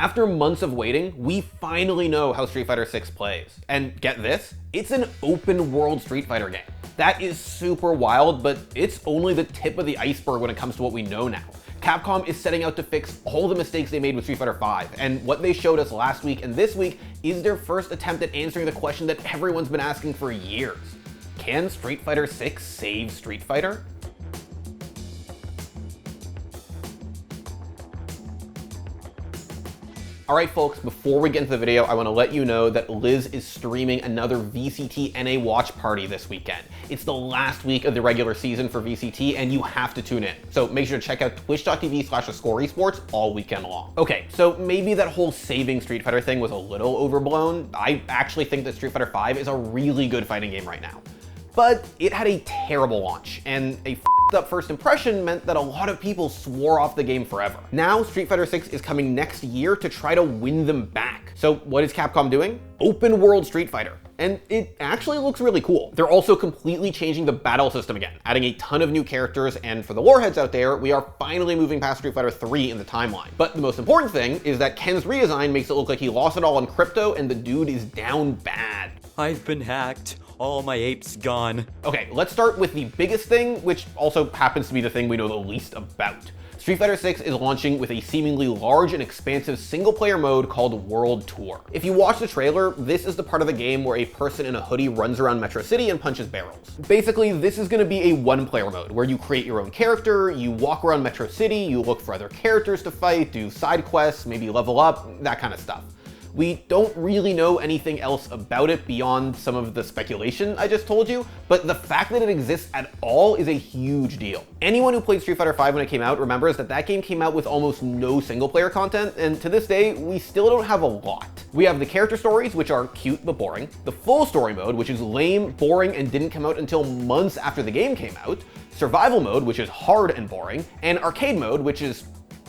After months of waiting, we finally know how Street Fighter 6 plays. And get this, it's an open world Street Fighter game. That is super wild, but it's only the tip of the iceberg when it comes to what we know now. Capcom is setting out to fix all the mistakes they made with Street Fighter V, and what they showed us last week and this week is their first attempt at answering the question that everyone's been asking for years. Can Street Fighter 6 save Street Fighter? Alright folks, before we get into the video, I want to let you know that Liz is streaming another VCT NA watch party this weekend. It's the last week of the regular season for VCT and you have to tune in. So make sure to check out twitch.tv/theScore esports all weekend long. Okay, so maybe that whole saving Street Fighter thing was a little overblown. I actually think that Street Fighter V is a really good fighting game right now. But it had a terrible launch, and a up first impression meant that a lot of people swore off the game forever. Now Street Fighter 6 is coming next year to try to win them back. So what is Capcom doing? Open world Street Fighter. And it actually looks really cool. They're also completely changing the battle system again, adding a ton of new characters, and for the warheads out there, we are finally moving past Street Fighter 3 in the timeline. But the most important thing is that Ken's redesign makes it look like he lost it all on crypto and the dude is down bad. I've been hacked. All my apes gone. Okay, let's start with the biggest thing, which also happens to be the thing we know the least about. Street Fighter 6 is launching with a seemingly large and expansive single-player mode called World Tour. If you watch the trailer, this is the part of the game where a person in a hoodie runs around Metro City and punches barrels. Basically, this is going to be a one-player mode, where you create your own character, you walk around Metro City, you look for other characters to fight, do side quests, maybe level up, that kind of stuff. We don't really know anything else about it beyond some of the speculation I just told you, but the fact that it exists at all is a huge deal. Anyone who played Street Fighter V when it came out remembers that that game came out with almost no single-player content, and to this day, we still don't have a lot. We have the character stories, which are cute but boring, the full story mode, which is lame, boring, and didn't come out until months after the game came out, survival mode, which is hard and boring, and arcade mode, which is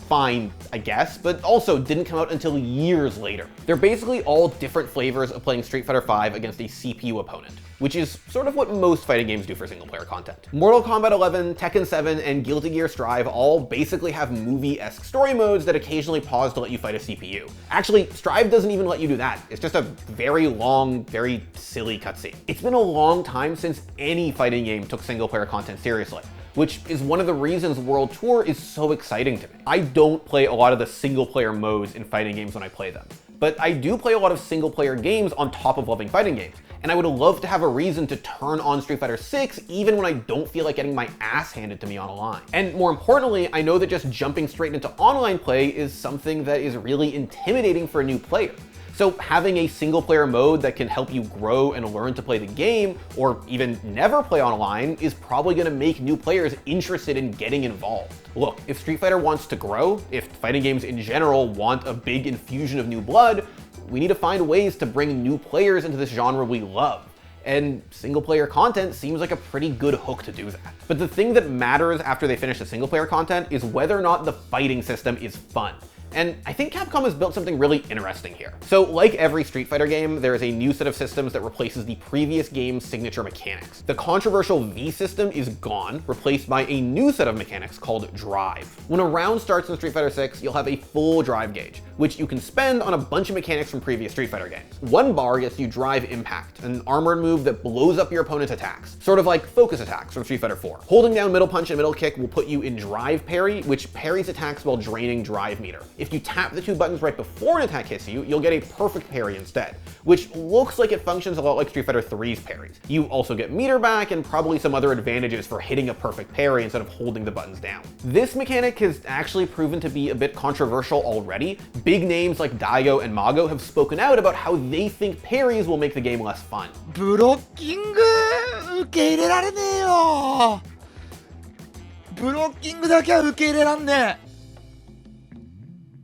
fine, I guess, but also didn't come out until years later. They're basically all different flavors of playing Street Fighter V against a CPU opponent, which is sort of what most fighting games do for single-player content. Mortal Kombat 11, Tekken 7, and Guilty Gear Strive all basically have movie-esque story modes that occasionally pause to let you fight a CPU. Actually, Strive doesn't even let you do that. It's just a very long, very silly cutscene. It's been a long time since any fighting game took single-player content seriously, which is one of the reasons World Tour is so exciting to me. I don't play a lot of the single-player modes in fighting games when I play them, but I do play a lot of single-player games on top of loving fighting games, and I would love to have a reason to turn on Street Fighter 6 even when I don't feel like getting my ass handed to me online. And more importantly, I know that just jumping straight into online play is something that is really intimidating for a new player. So having a single player mode that can help you grow and learn to play the game, or even never play online, is probably going to make new players interested in getting involved. Look, if Street Fighter wants to grow, if fighting games in general want a big infusion of new blood, we need to find ways to bring new players into this genre we love. And single player content seems like a pretty good hook to do that. But the thing that matters after they finish the single player content is whether or not the fighting system is fun. And I think Capcom has built something really interesting here. So like every Street Fighter game, there is a new set of systems that replaces the previous game's signature mechanics. The controversial V system is gone, replaced by a new set of mechanics called Drive. When a round starts in Street Fighter 6, you'll have a full drive gauge, which you can spend on a bunch of mechanics from previous Street Fighter games. One bar gets you Drive Impact, an armored move that blows up your opponent's attacks, sort of like focus attacks from Street Fighter 4. Holding down middle punch and middle kick will put you in Drive Parry, which parries attacks while draining Drive Meter. If you tap the two buttons right before an attack hits you, you'll get a perfect parry instead, which looks like it functions a lot like Street Fighter 3's parries. You also get meter back and probably some other advantages for hitting a perfect parry instead of holding the buttons down. This mechanic has actually proven to be a bit controversial already. Big names like Daigo and Mago have spoken out about how they think parries will make the game less fun. ブロッキング受け入れられねえよ。ブロッキングだけは受け入れらんねえ。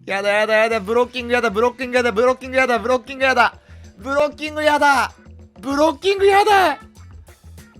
やだやだやだ、ブロッキングやだ、ブロッキングやだ、ブロッキングやだ、ブロッキングやだ、ブロッキングやだ、ブロッキングやだ。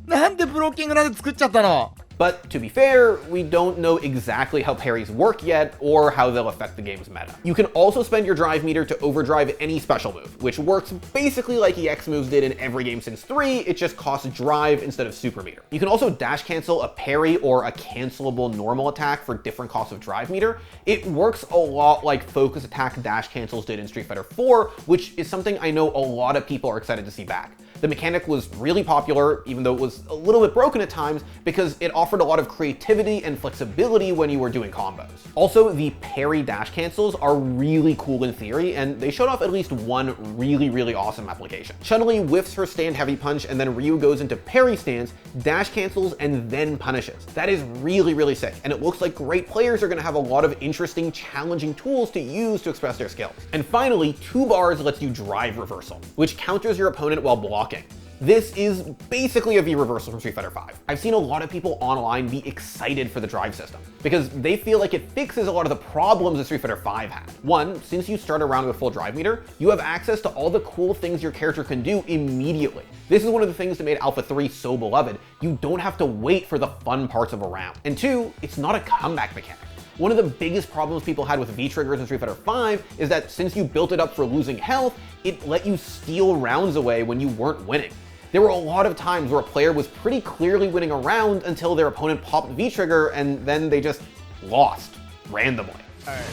なんでブロッキングなんて作っちゃったの？ But to be fair, we don't know exactly how parries work yet or how they'll affect the game's meta. You can also spend your drive meter to overdrive any special move, which works basically like EX moves did in every game since 3, it just costs drive instead of super meter. You can also dash cancel a parry or a cancelable normal attack for different costs of drive meter. It works a lot like focus attack dash cancels did in Street Fighter 4, which is something I know a lot of people are excited to see back. The mechanic was really popular, even though it was a little bit broken at times, because it offered a lot of creativity and flexibility when you were doing combos. Also, the parry dash cancels are really cool in theory, and they showed off at least one really awesome application. Chun-Li whiffs her stand heavy punch, and then Ryu goes into parry stance, dash cancels, and then punishes. That is really sick, and it looks like great players are going to have a lot of interesting, challenging tools to use to express their skills. And finally, 2 bars lets you drive reversal, which counters your opponent while blocking. This is basically a V reversal from Street Fighter 5. I've seen a lot of people online be excited for the drive system because they feel like it fixes a lot of the problems that Street Fighter 5 had. One, since you start a round with full drive meter, you have access to all the cool things your character can do immediately. This is one of the things that made Alpha 3 so beloved. You don't have to wait for the fun parts of a round. And 2, it's not a comeback mechanic. One of the biggest problems people had with V-triggers in Street Fighter 5 is that since you built it up for losing health, it let you steal rounds away when you weren't winning. There were a lot of times where a player was pretty clearly winning a round until their opponent popped V-trigger and then they just lost randomly. All right.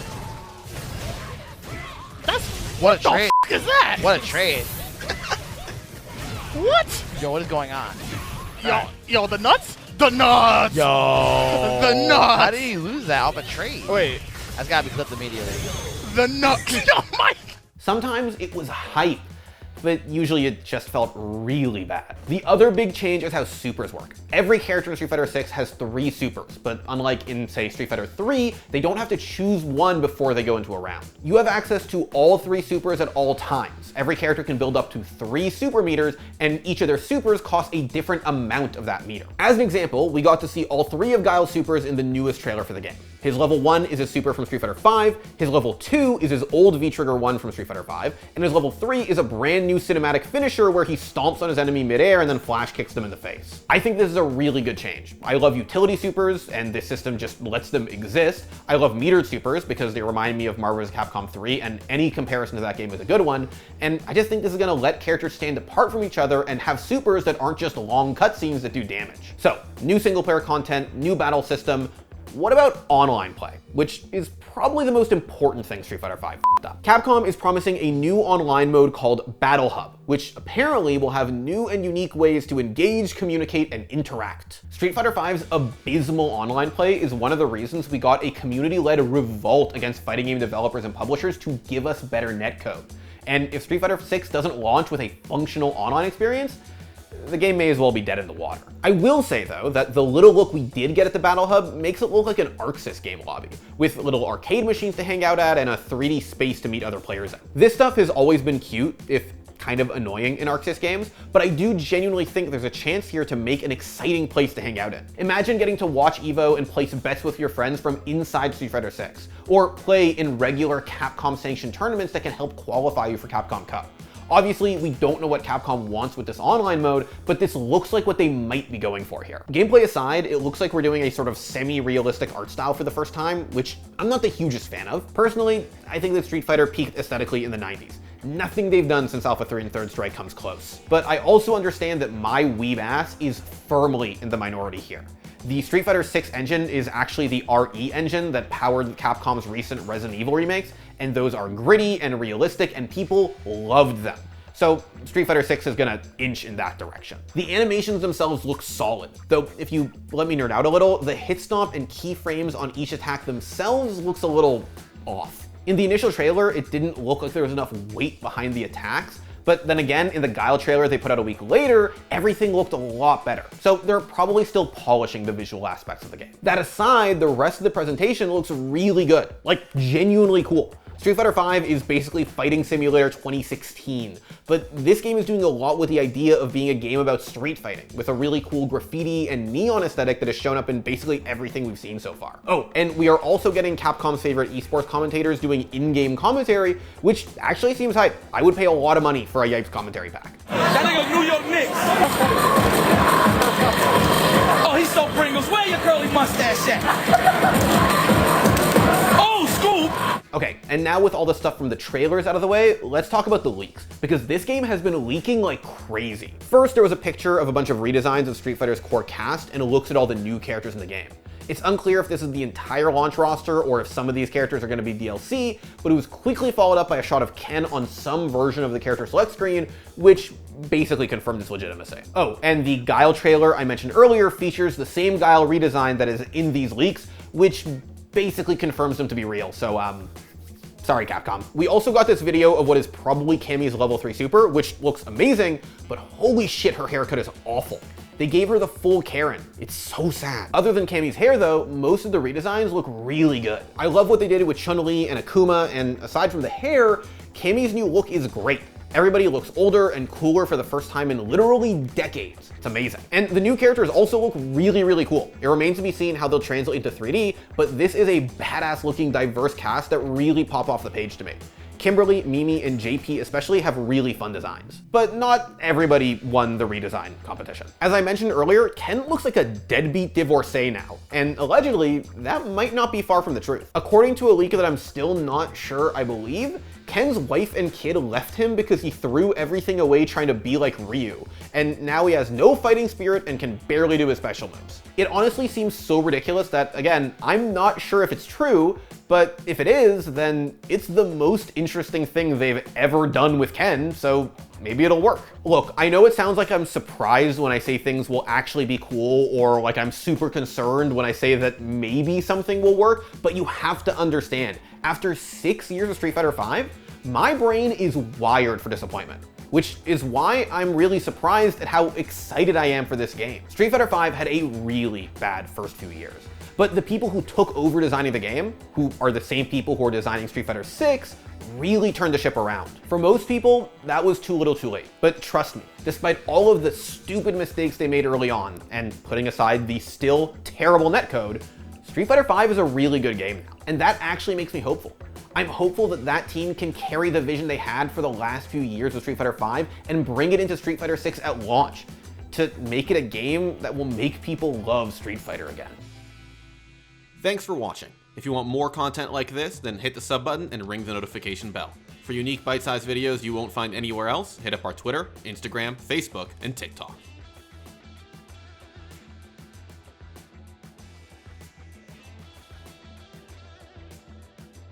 What a trade. What is that? What a trade. What? Yo, what is going on? Yo, the nuts? The nuts! Yo. The nuts! How did he lose that off a trade? Wait. That's gotta be clipped immediately. The nuts! Oh my! Sometimes it was hype, but usually it just felt really bad. The other big change is how supers work. Every character in Street Fighter 6 has 3 supers, but unlike in, say, Street Fighter 3, they don't have to choose one before they go into a round. You have access to all 3 supers at all times. Every character can build up to 3 super meters, and each of their supers cost a different amount of that meter. As an example, we got to see all 3 of Guile's supers in the newest trailer for the game. His level 1 is his super from Street Fighter 5, his level 2 is his old V-Trigger 1 from Street Fighter 5, and his level 3 is a brand new cinematic finisher where he stomps on his enemy midair and then flash kicks them in the face. I think this is a really good change. I love utility supers, and this system just lets them exist. I love metered supers because they remind me of Marvel vs. Capcom 3, and any comparison to that game is a good one, and I just think this is going to let characters stand apart from each other and have supers that aren't just long cutscenes that do damage. So, new single player content, new battle system. What about online play, which is probably the most important thing Street Fighter 5 f***ed up. Capcom is promising a new online mode called Battle Hub, which apparently will have new and unique ways to engage, communicate, and interact. Street Fighter 5's abysmal online play is one of the reasons we got a community-led revolt against fighting game developers and publishers to give us better netcode. And if Street Fighter 6 doesn't launch with a functional online experience, the game may as well be dead in the water. I will say though that the little look we did get at the Battle Hub makes it look like an ArcSys game lobby, with little arcade machines to hang out at and a 3D space to meet other players in. This stuff has always been cute, if kind of annoying in ArcSys games, but I do genuinely think there's a chance here to make an exciting place to hang out in. Imagine getting to watch EVO and place bets with your friends from inside Street Fighter 6, or play in regular Capcom sanctioned tournaments that can help qualify you for Capcom Cup. Obviously, we don't know what Capcom wants with this online mode, but this looks like what they might be going for here. Gameplay aside, it looks like we're doing a sort of semi-realistic art style for the first time, which I'm not the hugest fan of. Personally, I think that Street Fighter peaked aesthetically in the 90s. Nothing they've done since Alpha 3 and Third Strike comes close. But I also understand that my weeb ass is firmly in the minority here. The Street Fighter 6 engine is actually the RE engine that powered Capcom's recent Resident Evil remakes, and those are gritty and realistic, and people loved them. So Street Fighter 6 is gonna inch in that direction. The animations themselves look solid, though if you let me nerd out a little, the hit stomp and keyframes on each attack themselves looks a little off. In the initial trailer, it didn't look like there was enough weight behind the attacks, but then again, in the Guile trailer they put out a week later, everything looked a lot better. So they're probably still polishing the visual aspects of the game. That aside, the rest of the presentation looks really good, like genuinely cool. Street Fighter 5 is basically Fighting Simulator 2016, but this game is doing a lot with the idea of being a game about street fighting, with a really cool graffiti and neon aesthetic that has shown up in basically everything we've seen so far. Oh, and we are also getting Capcom's favorite esports commentators doing in-game commentary, which actually seems hype. I would pay a lot of money for a Yipes commentary pack. That nigga New York Knicks. Oh, he's so Pringles. Where your curly mustache at? Oh, Scoop! Okay, and now with all the stuff from the trailers out of the way, let's talk about the leaks, because this game has been leaking like crazy. First, there was a picture of a bunch of redesigns of Street Fighter's core cast, and it looks at all the new characters in the game. It's unclear if this is the entire launch roster or if some of these characters are going to be DLC, but it was quickly followed up by a shot of Ken on some version of the character select screen, which basically confirmed its legitimacy. Oh, and the Guile trailer I mentioned earlier features the same Guile redesign that is in these leaks, which basically confirms them to be real, so sorry Capcom. We also got this video of what is probably Cammy's level 3 super, which looks amazing, but holy shit, her haircut is awful. They gave her the full Karen. It's so sad. Other than Cammy's hair though, most of the redesigns look really good. I love what they did with Chun-Li and Akuma, and aside from the hair, Cammy's new look is great. Everybody looks older and cooler for the first time in literally decades. It's amazing. And the new characters also look really, really cool. It remains to be seen how they'll translate into 3D, but this is a badass looking diverse cast that really pop off the page to me. Kimberly, Mimi, and JP especially have really fun designs. But not everybody won the redesign competition. As I mentioned earlier, Ken looks like a deadbeat divorcee now, and allegedly, that might not be far from the truth. According to a leak that I'm still not sure I believe, Ken's wife and kid left him because he threw everything away trying to be like Ryu, and now he has no fighting spirit and can barely do his special moves. It honestly seems so ridiculous that, again, I'm not sure if it's true, but if it is, then it's the most interesting thing they've ever done with Ken, so maybe it'll work. Look, I know it sounds like I'm surprised when I say things will actually be cool, or like I'm super concerned when I say that maybe something will work, but you have to understand, after 6 years of Street Fighter V, my brain is wired for disappointment, which is why I'm really surprised at how excited I am for this game. Street Fighter V had a really bad first few years, but the people who took over designing the game, who are the same people who are designing Street Fighter 6, really turned the ship around. For most people, that was too little too late. But trust me, despite all of the stupid mistakes they made early on, and putting aside the still terrible netcode, Street Fighter V is a really good game now. And that actually makes me hopeful. I'm hopeful that that team can carry the vision they had for the last few years of Street Fighter V and bring it into Street Fighter 6 at launch to make it a game that will make people love Street Fighter again. Thanks for watching. If you want more content like this, then hit the sub button and ring the notification bell. For unique bite-sized videos you won't find anywhere else, hit up our Twitter, Instagram, Facebook, and TikTok.